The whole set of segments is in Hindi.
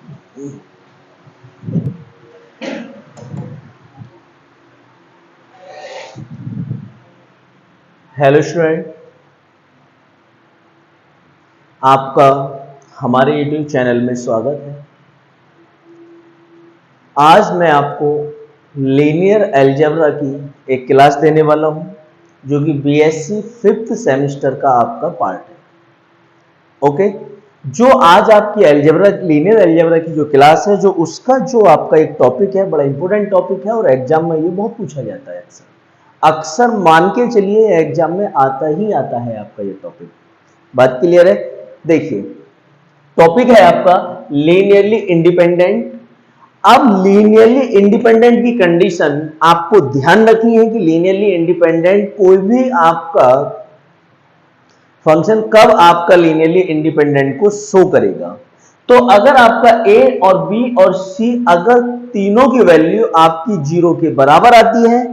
हेलो स्टूडेंट, आपका हमारे यूट्यूब चैनल में स्वागत है। आज मैं आपको लीनियर अलजेब्रा की एक क्लास देने वाला हूं, जो कि बीएससी 5th सेमेस्टर का आपका पार्ट है। ओके, जो आज आपकी अलजेब्रा लीनियर अलजेब्रा की जो क्लास है, जो उसका जो आपका एक टॉपिक है, बड़ा इंपॉर्टेंट टॉपिक है और एग्जाम में ये बहुत पूछा जाता है। अक्सर मान के चलिए एग्जाम में आता ही आता है आपका ये टॉपिक। बात क्लियर है? देखिए, टॉपिक है आपका लीनियरली इंडिपेंडेंट। अब लीनियरली इंडिपेंडेंट की कंडीशन आपको ध्यान रखनी है कि लीनियरली इंडिपेंडेंट कोई भी आपका फंक्शन कब आपका लीनियरली इंडिपेंडेंट को शो करेगा। तो अगर आपका ए और बी और सी अगर तीनों की वैल्यू आपकी जीरो के बराबर आती है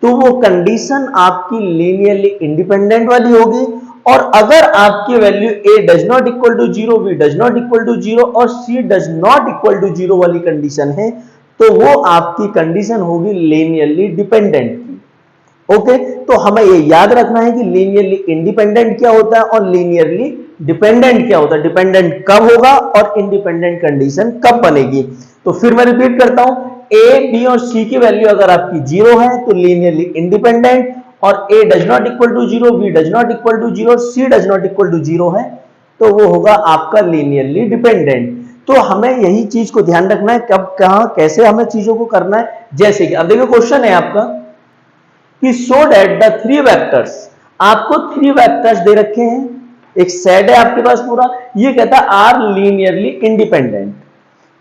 तो वो कंडीशन आपकी लीनियरली इंडिपेंडेंट वाली होगी। और अगर आपकी value A does not equal to zero, B does not equal to zero और C does not equal to zero वाली कंडीशन है तो वो आपकी कंडीशन होगी लीनियरली डिपेंडेंट की। ओके, तो हमें ये याद रखना है कि लीनियरली इंडिपेंडेंट क्या होता है और लीनियरली डिपेंडेंट क्या होता है। डिपेंडेंट कब होगा और इंडिपेंडेंट कंडीशन कब बनेगी। तो फिर मैं रिपीट करता हूं, ए बी और सी की वैल्यू अगर आपकी जीरो है तो लीनियरली इंडिपेंडेंट, और A does not equal to zero, B does not equal to zero, C does not equal to zero है तो वो होगा आपका लीनियरली डिपेंडेंट। तो हमें यही चीज को ध्यान रखना है कब कहां कैसे हमें चीजों को करना है। जैसे कि अब देखिए क्वेश्चन है आपका कि show that the three vectors, आपको थ्री वेक्टर्स दे रखे हैं, एक सेट है आपके पास पूरा, ये कहता है आर लीनियरली इंडिपेंडेंट।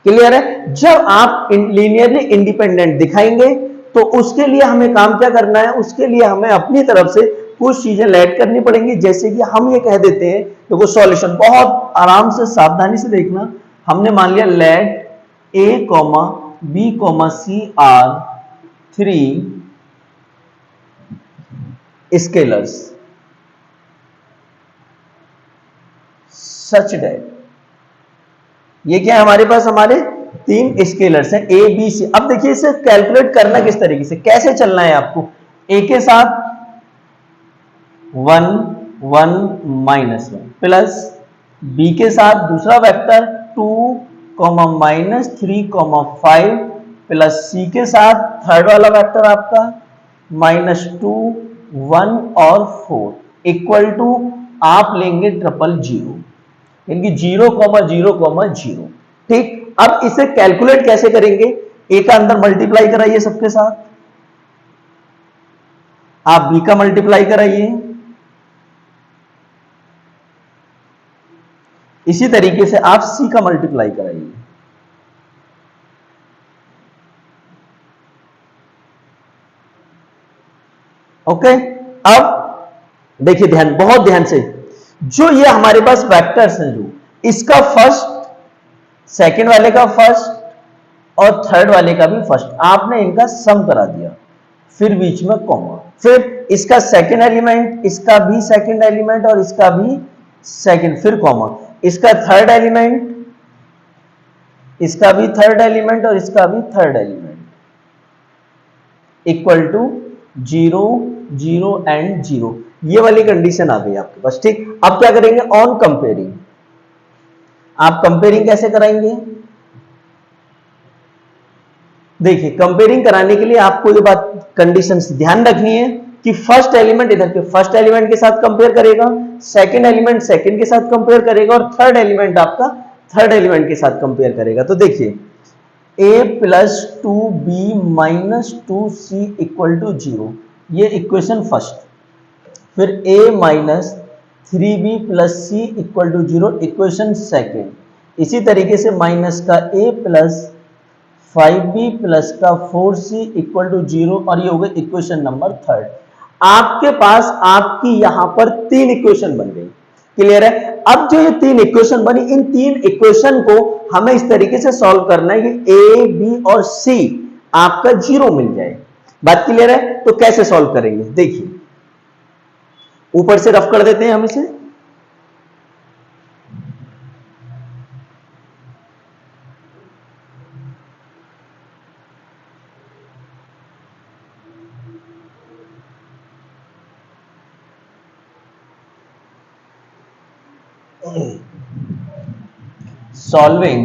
क्लियर है? जब आप लीनियरली इंडिपेंडेंट दिखाएंगे तो उसके लिए हमें काम क्या करना है, उसके लिए हमें अपनी तरफ से कुछ चीजें ऐड करनी पड़ेंगी। जैसे कि हम ये कह देते हैं, देखो सॉल्यूशन बहुत आराम से सावधानी से देखना। हमने मान लिया let A comma B comma C are three scalars such that, ये क्या है हमारे पास, हमारे तीन स्केलर्स हैं ए बी सी। अब देखिए इसे कैलकुलेट करना किस तरीके से, कैसे चलना है आपको। ए के साथ 1 1 माइनस वन प्लस बी के साथ दूसरा वेक्टर 2 माइनस 3 5 प्लस सी के साथ थर्ड वाला वेक्टर आपका -2 1 और 4 इक्वल टू आप लेंगे ट्रिपल जीरो, यानी 0,0,0। ठीक, अब इसे कैलकुलेट कैसे करेंगे, ए का अंदर मल्टीप्लाई कराइए सबके साथ, आप बी का मल्टीप्लाई कराइए, इसी तरीके से आप सी का मल्टीप्लाई कराइए। ओके, अब देखिए ध्यान, बहुत ध्यान से, जो ये हमारे पास वेक्टर्स हैं, जो इसका फर्स्ट, सेकंड वाले का फर्स्ट और थर्ड वाले का भी फर्स्ट, आपने इनका सम करा दिया, फिर बीच में कॉमा, फिर इसका सेकंड एलिमेंट, इसका भी सेकंड एलिमेंट और इसका भी सेकंड, फिर कॉमा, इसका थर्ड एलिमेंट, इसका भी थर्ड एलिमेंट और इसका भी third element equal to 0 0 and 0। ये वाली कंडीशन आ गई आपके पास। ठीक, अब क्या करेंगे, ऑन कंपेयरिंग, आप कंपेयरिंग कैसे कराएंगे। देखिए कंपेयरिंग कराने के लिए आपको ये बात कंडीशन ध्यान रखनी है कि फर्स्ट एलिमेंट इधर के फर्स्ट एलिमेंट के साथ कंपेयर करेगा, सेकंड एलिमेंट सेकंड के साथ कंपेयर करेगा और थर्ड एलिमेंट आपका थर्ड एलिमेंट के साथ कंपेयर करेगा। तो देखिए a plus 2b minus 2c equal to 0, ये इक्वेशन फर्स्ट। फिर a minus 3b plus C equal to 0, equation second. इसी तरीके से माइनस का a प्लस 5b प्लस का 4c इक्वल टू 0 और ये हो गई इक्वेशन नंबर थर्ड। आपके पास आपकी यहां पर तीन इक्वेशन बन गई। क्लियर है? अब जो ये तीन इक्वेशन बनी, इन तीन इक्वेशन को हमें इस तरीके से सॉल्व करना है कि ए बी और सी आपका जीरो मिल जाए। बात क्लियर है? तो कैसे सॉल्व करेंगे, देखिए ऊपर से रफ कर देते हैं हम इसे। Solving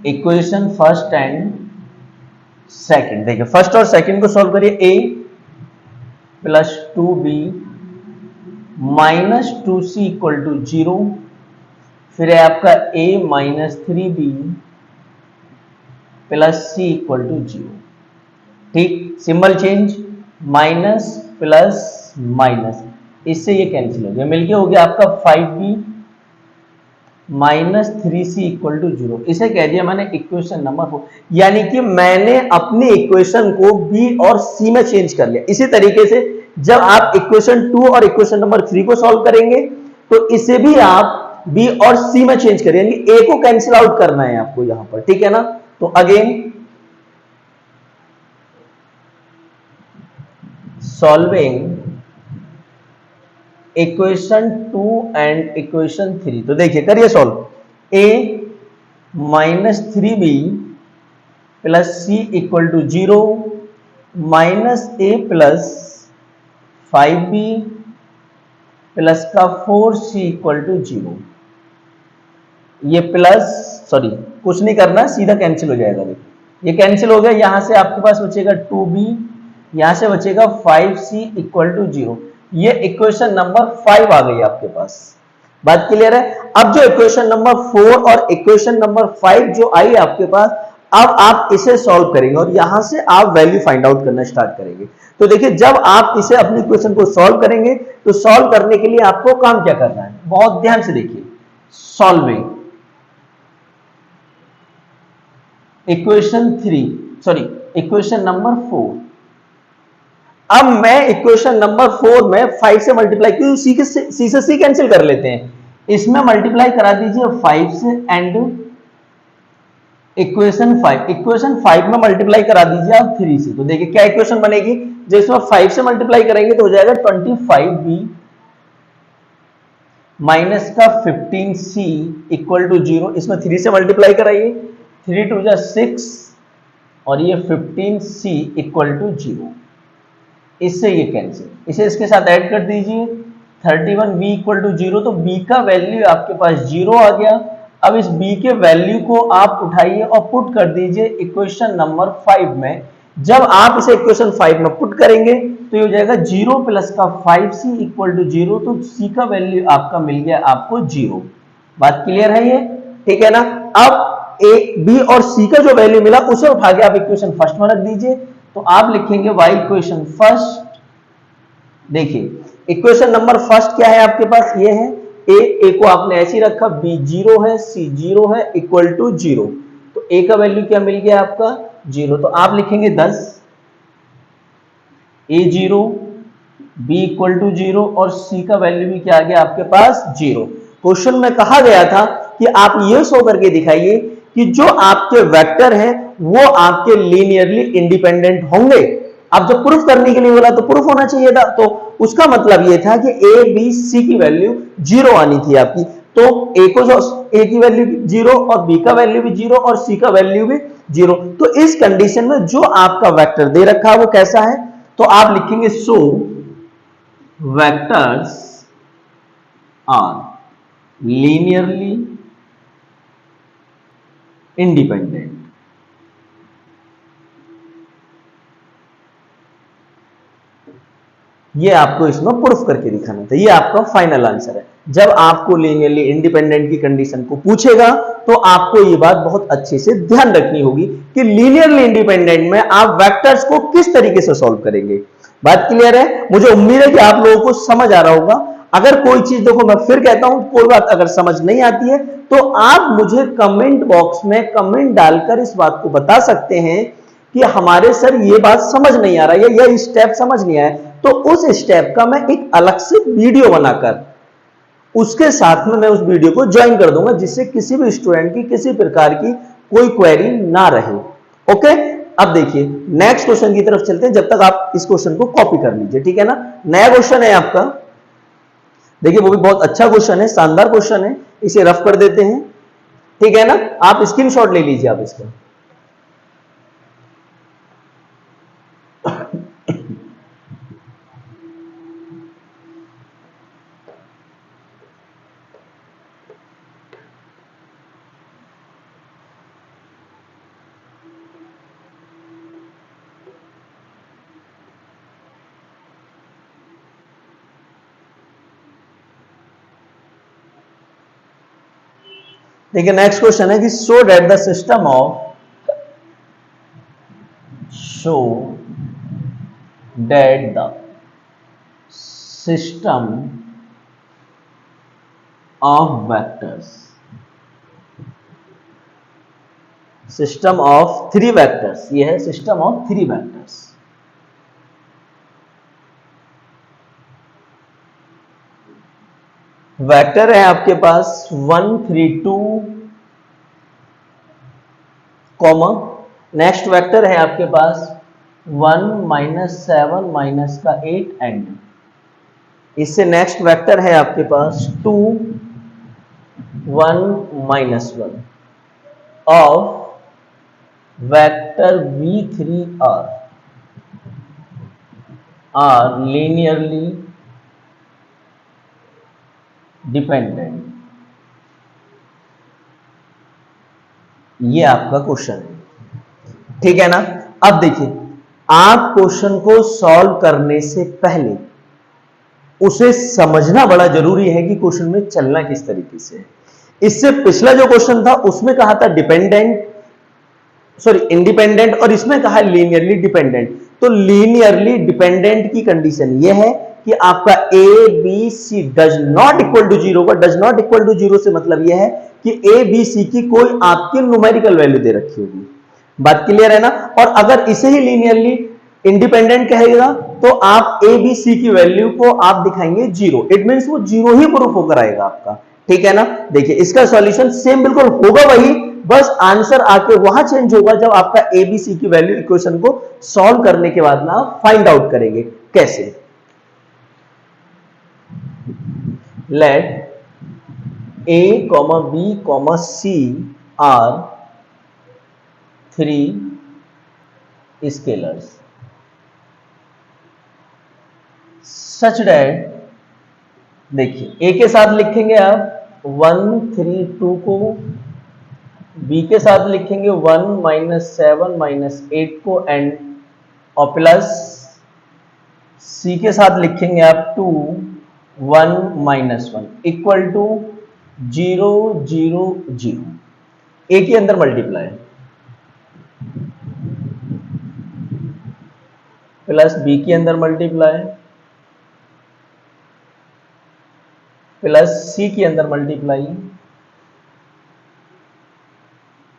equation first and second. देखिए फर्स्ट और सेकंड को सॉल्व करिए। A plus 2b minus 2c equal to 0, फिर है आपका a minus 3b plus C equal to 0। ठीक, symbol change, minus plus minus, इससे ये कैंसिल हो गया, मिलके हो गया आपका 5b minus 3c equal to 0। इसे कह दिया मैंने इक्वेशन नंबर 4, यानी कि मैंने अपनी इक्वेशन को b और c में चेंज कर लिया। इसी तरीके से जब आप इक्वेशन 2 और इक्वेशन नंबर 3 को सॉल्व करेंगे तो इसे भी आप b और c में चेंज करेंगे, यानी a को कैंसिल आउट करना है आपको यहां पर, ठीक है ना। तो again solving equation 2 and equation 3, तो देखिए करिए solve. a minus 3b plus C equal to 0 minus A plus 5b plus का 4c इक्वल टू 0। ये प्लस, सॉरी कुछ नहीं करना, सीधा कैंसिल हो जाएगा। देखिए ये कैंसिल हो गया, यहां से आपके पास बचेगा 2b, यहां से बचेगा 5c इक्वल टू 0। ये इक्वेशन नंबर 5 आ गई आपके पास। बात क्लियर है। अब जो इक्वेशन नंबर 4 और इक्वेशन नंबर 5 जो आई आपके पास, अब आप इसे सॉल्व करेंगे और यहां से आप वैल्यू फाइंड आउट करना स्टार्ट करेंगे। तो देखिए जब आप इसे अपनी इक्वेशन को सॉल्व करेंगे तो सॉल्व करने के लिए आपको काम क्या करना है, बहुत ध्यान से देखिए। Solving equation 3, sorry equation number 4। अब मैं इक्वेशन नंबर 4 में 5 से मल्टीप्लाई, क्योंकि सी से सी कैंसिल कर लेते हैं, इसमें मल्टीप्लाई करा दीजिए 5 से एंड इक्वेशन 5 में मल्टीप्लाई करा दीजिए आप 3 से। तो देखिए क्या इक्वेशन बनेगी, जिसमें 5 से मल्टीप्लाई करेंगे तो हो जाएगा 25b माइनस का 15c इक्वल टू 0। इसमें 3 से मल्टीप्लाई कराइए, 3 टू जा 6 और ये 15c इक्वल टू 0। इससे ये कैंसिल, इसे इसके साथ ऐड कर दीजिए, 31b इक्वल टू 0। तो b का वैल्यू आपके पास 0 आ गया। अब इस b के वैल्यू को आप उठाइए और पुट कर दीजिए इक्वेशन नंबर 5 में। जब आप इसे इक्वेशन 5 में पुट करेंगे तो ये हो जाएगा 0 प्लस का 5c इक्वल टू 0। तो c का वैल्यू आपका मिल गया आपको 0। बात क्लियर है ये, ठीक है ना। अब a b और c का जो वैल्यू मिला उसे उठा के आप इक्वेशन फर्स्ट में रख दीजिए। तो आप लिखेंगे y इक्वेशन फर्स्ट। देखिए इक्वेशन नंबर फर्स्ट क्या है आपके पास, ये है ए को आपने ऐसे ही रखा, b 0 है, c 0 है, इक्वल टू 0। तो a का वैल्यू क्या मिल गया आपका 0। तो आप लिखेंगे 10, a 0, b इक्वल टू 0 और c का वैल्यू भी क्या आ गया आपके पास 0। क्वेश्चन में कहा गया था कि आप ये शो करके दिखाइए कि जो आपके वेक्टर हैं वो आपके लीनियरली इंडिपेंडेंट होंगे। अब जब प्रूफ करने के लिए बोला तो प्रूफ होना चाहिए था, तो उसका मतलब ये था कि a b c की वैल्यू 0 आनी थी आपकी। तो a की वैल्यू 0 और b का वैल्यू भी 0 और c का वैल्यू भी 0। तो इस कंडीशन में जो आपका वेक्टर दे रखा है वो कैसा है, तो आप लिखेंगे सो वेक्टर्स आर लीनियरली इंडिपेंडेंट। ये आपको इसमें प्रूफ करके दिखाना था, ये आपका फाइनल आंसर है। जब आपको लीनियरली इंडिपेंडेंट की कंडीशन को पूछेगा तो आपको ये बात बहुत अच्छे से ध्यान रखनी होगी कि लीनियरली इंडिपेंडेंट में आप वेक्टर्स को किस तरीके से सॉल्व करेंगे। बात क्लियर है। मुझे उम्मीद है कि आप लोगों को समझ आ रहा होगा। अगर कोई चीज, देखो मैं फिर कहता हूं, कोई बात अगर समझ नहीं आती है तो आप मुझे कमेंट बॉक्स में कमेंट डालकर इस बात को बता सकते हैं कि हमारे सर ये बात समझ नहीं आ रहा है या स्टेप समझ नहीं आया, तो उस स्टेप का मैं एक अलग से वीडियो बनाकर उसके साथ में मैं उस वीडियो को ज्वाइन कर दूंगा, जिससे किसी भी स्टूडेंट की किसी प्रकार की कोई क्वेरी ना रहे। ओके, अब देखिए नेक्स्ट क्वेश्चन की तरफ चलते हैं, जब तक आप इस क्वेश्चन को कॉपी कर लीजिए, ठीक है ना। नया क्वेश्चन है आपका, देखिए वो भी बहुत अच्छा क्वेश्चन है, शानदार क्वेश्चन है, इसे रफ कर देते हैं, ठीक है ना। आप स्क्रीनशॉट ले लीजिए आप इसका। देखिए नेक्स्ट क्वेश्चन है कि show that the system of show that the system of vectors, system of three vectors, ये है system of three vectors, vector है आपके पास 1 3 2 कॉमा, नेक्स्ट वेक्टर है आपके पास 1 -7 -8 एंड, इससे नेक्स्ट वेक्टर है आपके पास 2 1 -1 of vector v3 are linearly dependent. ये आपका क्वेश्चन है, ठीक है ना। अब देखिए, आप क्वेश्चन को सॉल्व करने से पहले उसे समझना बड़ा जरूरी है कि क्वेश्चन में चलना किस तरीके से है। इससे पिछला जो क्वेश्चन था उसमें कहा था डिपेंडेंट, सॉरी इंडिपेंडेंट, और इसमें कहा लीनियरली डिपेंडेंट। तो लीनियरली डिपेंडेंट की कंडीशन यह है कि आपका A B C does not equal to zero का, does not equal to zero से मतलब यह है कि ए बी सी की कोई आपकी न्यूमेरिकल वैल्यू दे रखी होगी। बात क्लियर है ना। और अगर इसे ही लीनियरली इंडिपेंडेंट कहेगा तो आप ए बी सी की वैल्यू को आप दिखाएंगे जीरो, इट मींस वो जीरो ही प्रूफ होकर आएगा आपका, ठीक है ना। देखिए इसका सॉल्यूशन सेम बिल्कुल होगा वही, बस आंसर आके वहां चेंज होगा जब आपका ए बी सी की वैल्यू इक्वेशन को सॉल्व करने के बाद ना आप फाइंड आउट करेंगे। कैसे? Let A comma B comma C are three scalars such that, देखिए ए के साथ लिखेंगे आप 1 3 2 को, बी के साथ लिखेंगे 1 -7 -8 को एंड, और प्लस सी के साथ लिखेंगे आप 2 1 -1 इक्वल टू 0 0 0, ए के अंदर मल्टीप्लाई प्लस बी के अंदर मल्टीप्लाई प्लस सी के अंदर मल्टीप्लाई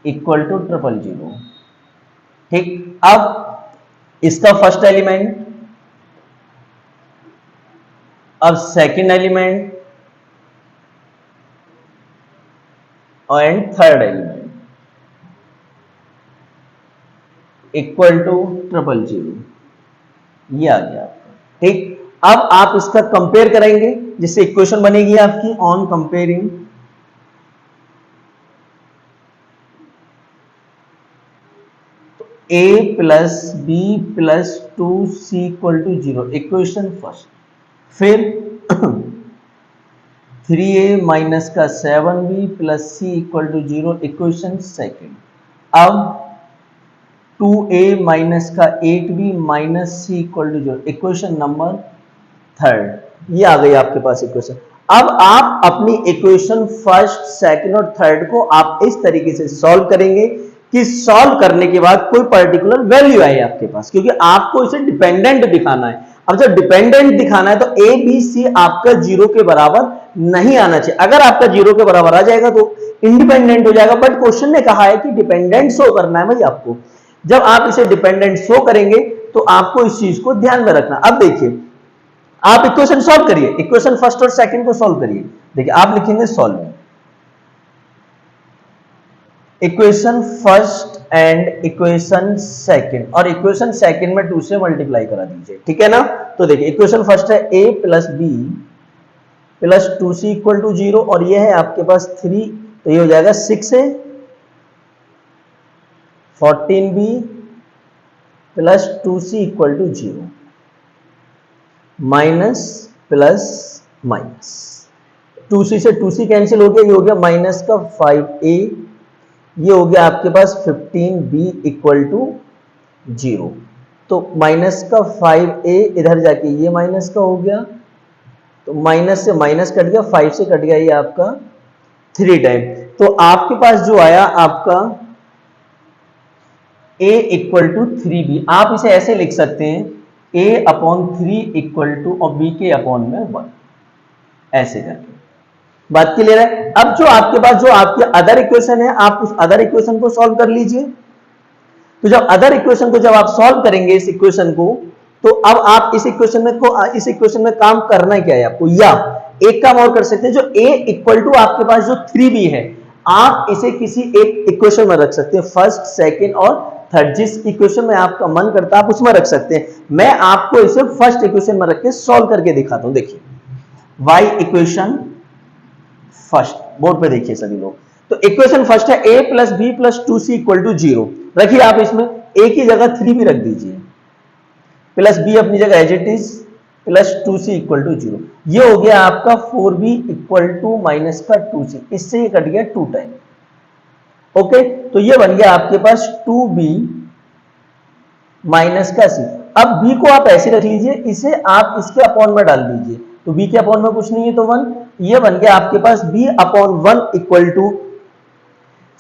इक्वल टू 000। ठीक, अब इसका फर्स्ट एलिमेंट, अब second element and third element equal to 000, ये आ गया आपका। ठीक, अब आप इसका कंपेयर करेंगे जिससे इक्वेशन बनेगी आपकी on comparing a plus b plus 2c equal to 0, equation first. फिर 3a माइनस का 7b plus c equal to 0, equation second. अब 2a माइनस का 8b minus c equal to 0, equation number third. ये आ गई आपके पास इक्वेशन। अब आप अपनी इक्वेशन फर्स्ट सेकंड और थर्ड को आप इस तरीके से सॉल्व करेंगे कि सॉल्व करने के बाद कोई पर्टिकुलर वैल्यू आए आपके पास, क्योंकि आपको इसे डिपेंडेंट दिखाना है। अब जब डिपेंडेंट दिखाना है तो ए बी सी आपका जीरो के बराबर नहीं आना चाहिए। अगर आपका जीरो के बराबर आ जाएगा तो इंडिपेंडेंट हो जाएगा, बट क्वेश्चन ने कहा है कि डिपेंडेंट शो करना है भाई आपको। जब आप इसे डिपेंडेंट शो करेंगे तो आपको इस चीज को ध्यान में रखना। अब देखिए आप इक्वेशन सॉल्व करिए, इक्वेशन फर्स्ट और सेकंड को सॉल्व करिए। देखिए आप लिखेंगे solve equation first and equation second, और इक्वेशन सेकंड में 2 से मल्टीप्लाई करा दीजिए, ठीक है ना। तो देखिए इक्वेशन फर्स्ट है a plus b plus 2c equal to 0, और ये है आपके पास 3, तो ये हो जाएगा 6a 14b plus 2c equal to 0, minus plus minus, 2c से 2c कैंसिल हो गया, ये हो गया माइनस का 5a, ये हो गया आपके पास 15b इक्वल टू 0। तो माइनस का 5a इधर जाके ये माइनस का हो गया, तो माइनस से माइनस कट गया, 5 से कट गया ये आपका 3 टाइम। तो आपके पास जो आया आपका a इक्वल टू 3b, आप इसे ऐसे लिख सकते हैं a अपॉन 3 इक्वल टू और b के अपॉन में 1, ऐसे करके। बात क्लियर है? अब जो आपके पास जो आपके अदर इक्वेशन है, आप उस अदर इक्वेशन को सॉल्व कर लीजिए। तो जब अदर इक्वेशन को जब आप सॉल्व करेंगे इस इक्वेशन को, तो अब आप इस इक्वेशन में काम करना क्या है आपको, या एक काम और कर सकते हैं, जो a इक्वल टू आपके पास जो 3b है, आप इसे किसी एक इक्वेशन में रख सकते हैं, फर्स्ट, सेकंड और थर्ड, जिस इक्वेशन में आपका मन करता है आप उसमें रख सकते हैं। मैं आपको इसे फर्स्ट इक्वेशन में रख के सॉल्व करके दिखाता हूं। देखिए y इक्वेशन फर्स्ट, बोर्ड पे देखिए सभी लोग। तो इक्वेशन फर्स्ट है a plus b plus 2c equal to 0। रखिए आप इसमें a की जगह 3 भी रख दीजिए, प्लस b अपनी जगह as it is, plus 2c equal to 0। ये हो गया आपका 4b इक्वल टू माइनस का 2c, इससे ये कट गया 2 टाइम। ओके, तो ये बन गया आपके पास 2b माइनस का c। अब b को आप ऐसे रख लीजिए, इसे आप इसके अपॉन में डाल दीजिए, तो b के अपॉन में कुछ नहीं है तो 1। ये बन गया आपके पास b upon 1 equal to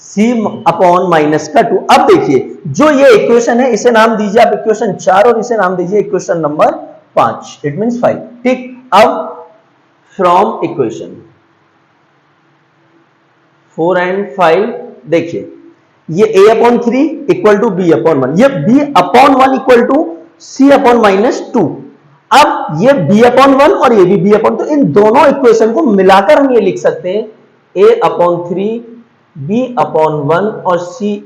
c upon minus का 2। अब देखिए जो ये इक्वेशन है इसे नाम दीजिए आप इक्वेशन 4 और इसे नाम दीजिए इक्वेशन नंबर 5, इट मींस 5। ठीक, अब फ्रॉम इक्वेशन 4 एंड 5 देखिए, ये a upon 3 equal to b upon 1, ये b upon 1 equal to c upon minus 2। अब ये b अपॉन 1 और ये भी b अपॉन, तो इन दोनों इक्वेशन को मिलाकर हम ये लिख सकते हैं a अपॉन 3 b अपॉन 1 और c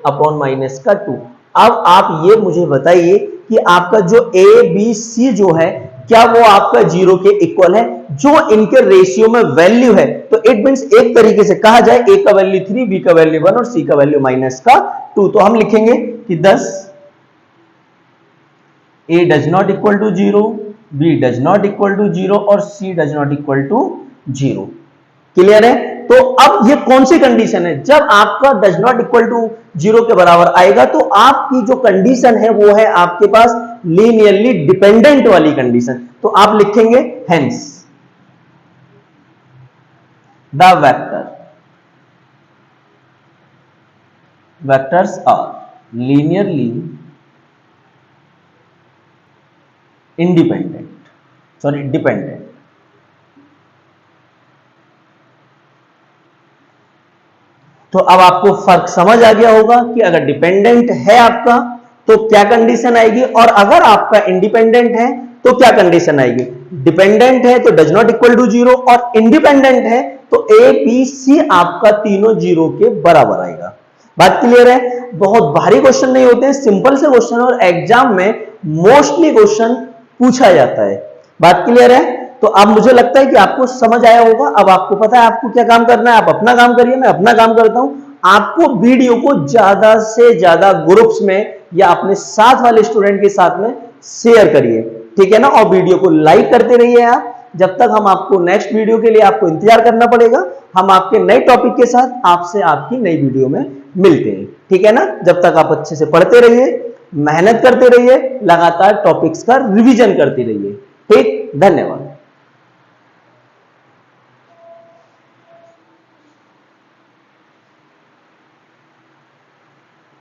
अपॉन माइनस का 2। अब आप ये मुझे बताइए कि आपका जो a b c जो है, क्या वो आपका 0 के इक्वल है? जो इनके रेशियो में वैल्यू है, तो इट मींस एक तरीके से कहा जाए a का वैल्यू 3, b का वैल्यू 1 और c का वैल्यू माइनस का 2। तो हम लिखेंगे कि 10 a does not equal to 0, b does not equal to 0 और c does not equal to 0। Clear है? तो अब ये कौन सी कंडीशन है? जब आपका डज नॉट इक्वल टू 0 के बराबर आएगा, तो आपकी जो कंडीशन है वो है आपके पास लीनियरली डिपेंडेंट वाली कंडीशन। तो आप लिखेंगे hence the vectors are linearly dependent. तो अब आपको फर्क समझ आ गया होगा कि अगर डिपेंडेंट है आपका तो क्या कंडीशन आएगी, और अगर आपका इंडिपेंडेंट है तो क्या कंडीशन आएगी। डिपेंडेंट है तो डज नॉट इक्वल टू 0, और इंडिपेंडेंट है तो ए बी सी आपका तीनों 0 के बराबर आएगा। बात क्लियर है? बहुत भारी क्वेश्चन नहीं होते हैं, सिंपल से क्वेश्चन, और एग्जाम में मोस्टली क्वेश्चन पूछा जाता है। बात क्लियर है? तो अब मुझे लगता है कि आपको समझ आया होगा। अब आपको पता है आपको क्या काम करना है, आप अपना काम करिए, मैं अपना काम करता हूं। आपको वीडियो को ज्यादा से ज्यादा ग्रुप्स में या अपने साथ वाले स्टूडेंट के साथ में शेयर करिए, ठीक है ना, और वीडियो को लाइक करते रहिए आप। जब तक हम आपको नेक्स्ट वीडियो के लिए आपको इंतजार करना पड़ेगा, हम आपके नए टॉपिक के साथ आपसे आपकी नई वीडियो में मिलते हैं, ठीक है ना। जब तक आप अच्छे से पढ़ते रहिए, मेहनत करते रहिए, लगातार टॉपिक्स का रिवीजन करते रहिए। ठीक, धन्यवाद।